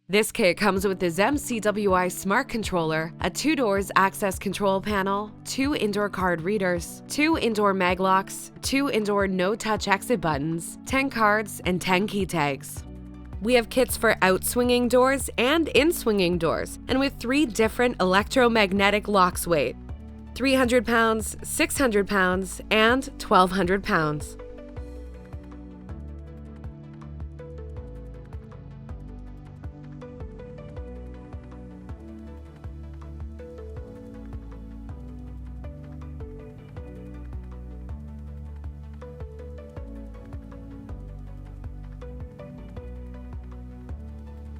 This kit comes with the ZEM-CWI Smart Controller, a 2-doors access control panel, 2 indoor card readers, 2 indoor Maglocks, 2 indoor no-touch exit buttons, 10 cards, and 10 key tags. We have kits for out-swinging doors and in-swinging doors, and with 3 different electromagnetic locks weight: 300 pounds, 600 pounds, and 1,200 pounds.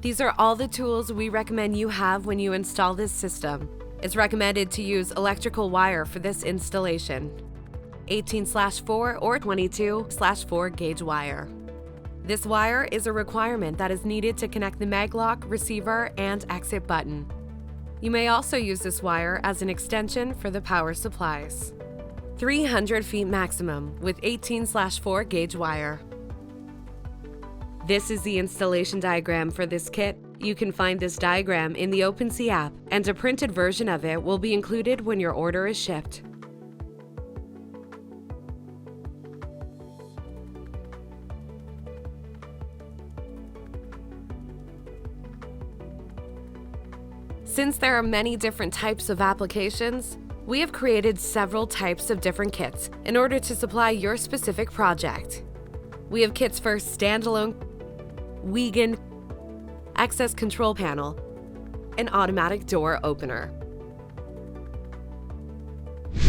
These are all the tools we recommend you have when you install this system. It's recommended to use electrical wire for this installation, 18/4 or 22/4 gauge wire. This wire is a requirement that is needed to connect the Maglock, receiver, and exit button. You may also use this wire as an extension for the power supplies. 300 feet maximum with 18/4 gauge wire. This is the installation diagram for this kit. You can find this diagram in the OpenSea app, and a printed version of it will be included when your order is shipped. Since there are many different types of applications, we have created several types of different kits in order to supply your specific project. We have kits for standalone, Wiegand, access control panel, and automatic door opener.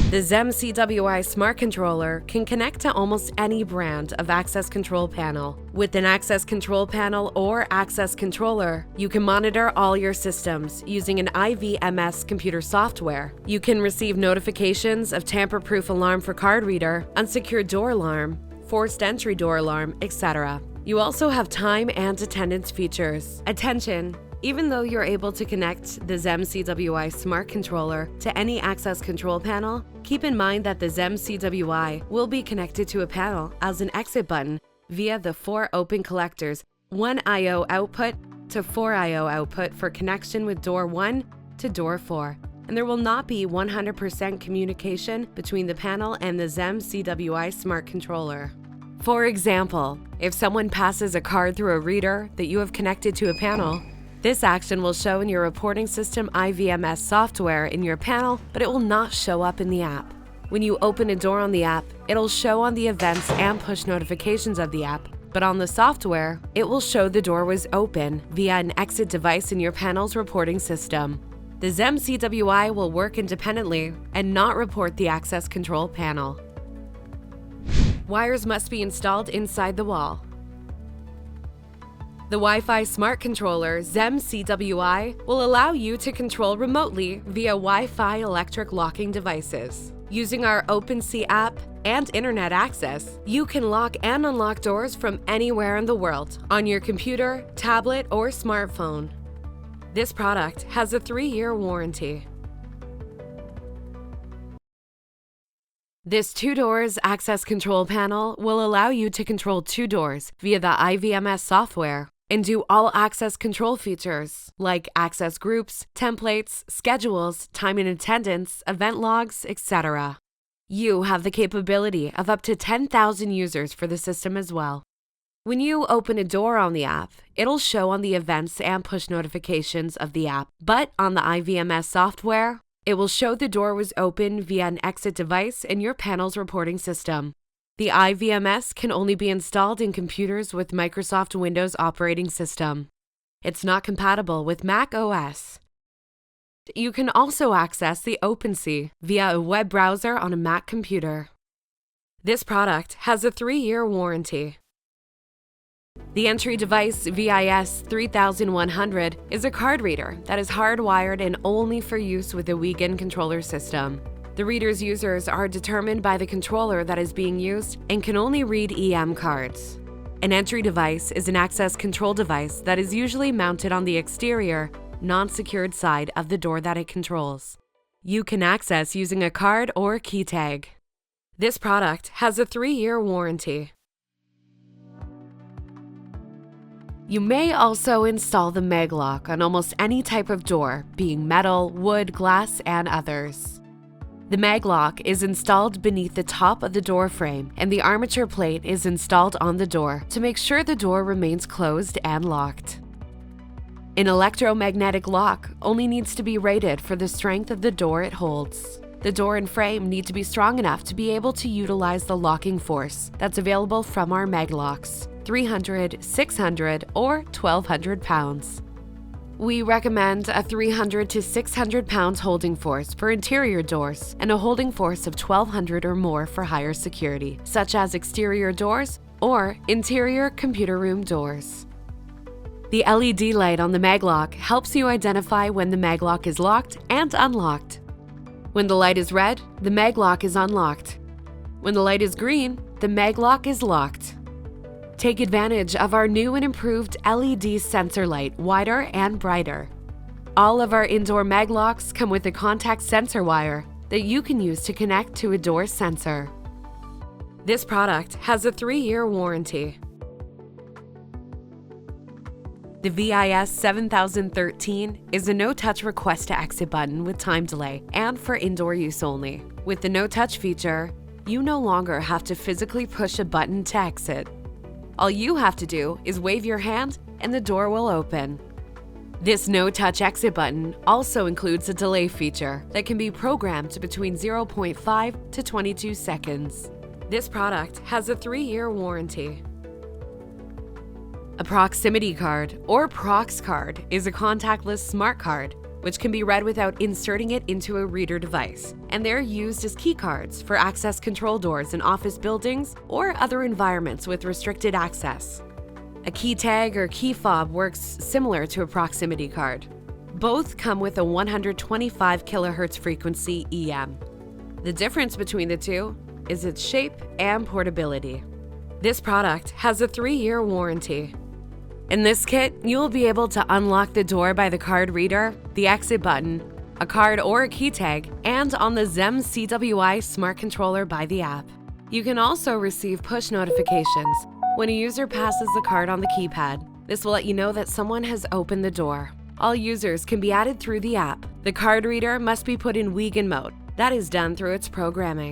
The ZEM-CWI Smart Controller can connect to almost any brand of access control panel. With an access control panel or access controller, you can monitor all your systems using an IVMS computer software. You can receive notifications of tamper-proof alarm for card reader, unsecured door alarm, forced entry door alarm, etc. You also have time and attendance features. Attention! Even though you're able to connect the ZEM-CWI Smart Controller to any access control panel, keep in mind that the ZEM-CWI will be connected to a panel as an exit button via the 4 open collectors, 1 I/O output to 4 I/O output for connection with door 1 to door 4. And there will not be 100% communication between the panel and the ZEM-CWI Smart Controller. For example, if someone passes a card through a reader that you have connected to a panel, this action will show in your reporting system IVMS software in your panel, but it will not show up in the app. When you open a door on the app, it'll show on the events and push notifications of the app, but on the software, it will show the door was open via an exit device in your panel's reporting system. The ZEM-CWI will work independently and not report the access control panel. Wires must be installed inside the wall. The Wi-Fi Smart Controller ZEM-CWI will allow you to control remotely via Wi-Fi electric locking devices. Using our OpenSea app and internet access, you can lock and unlock doors from anywhere in the world on your computer, tablet, or smartphone. This product has a 3-year warranty. This 2-doors access control panel will allow you to control 2 doors via the IVMS software and do all access control features like access groups, templates, schedules, time and attendance, event logs, etc. You have the capability of up to 10,000 users for the system as well. When you open a door on the app, it'll show on the events and push notifications of the app, but on the IVMS software, it will show the door was open via an exit device in your panel's reporting system. The IVMS can only be installed in computers with Microsoft Windows operating system. It's not compatible with Mac OS. You can also access the OpenSea via a web browser on a Mac computer. This product has a 3-year warranty. The entry device VIS-3100 is a card reader that is hardwired and only for use with the Wiegand controller system. The reader's users are determined by the controller that is being used and can only read EM cards. An entry device is an access control device that is usually mounted on the exterior, non-secured side of the door that it controls. You can access using a card or key tag. This product has a 3-year warranty. You may also install the Maglock on almost any type of door, being metal, wood, glass, and others. The Maglock is installed beneath the top of the door frame, and the armature plate is installed on the door to make sure the door remains closed and locked. An electromagnetic lock only needs to be rated for the strength of the door it holds. The door and frame need to be strong enough to be able to utilize the locking force that's available from our Maglocks, 300, 600, or 1,200 pounds. We recommend a 300 to 600 pounds holding force for interior doors and a holding force of 1,200 or more for higher security, such as exterior doors or interior computer room doors. The LED light on the Maglock helps you identify when the Maglock is locked and unlocked. When the light is red, the Maglock is unlocked. When the light is green, the Maglock is locked. Take advantage of our new and improved LED sensor light, wider and brighter. All of our indoor Maglocks come with a contact sensor wire that you can use to connect to a door sensor. This product has a 3-year warranty. The VIS-7013 is a no-touch request to exit button with time delay and for indoor use only. With the no-touch feature, you no longer have to physically push a button to exit. All you have to do is wave your hand and the door will open. This no-touch exit button also includes a delay feature that can be programmed between 0.5 to 22 seconds. This product has a 3-year warranty. A proximity card, or Prox card, is a contactless smart card which can be read without inserting it into a reader device, and they're used as key cards for access control doors in office buildings or other environments with restricted access. A key tag or key fob works similar to a proximity card. Both come with a 125 kHz frequency EM. The difference between the two is its shape and portability. This product has a 3-year warranty. In this kit, you will be able to unlock the door by the card reader, the exit button, a card or a key tag, and on the ZEM-CWI smart controller by the app. You can also receive push notifications when a user passes the card on the keypad. This will let you know that someone has opened the door. All users can be added through the app. The card reader must be put in Wiegand mode. That is done through its programming.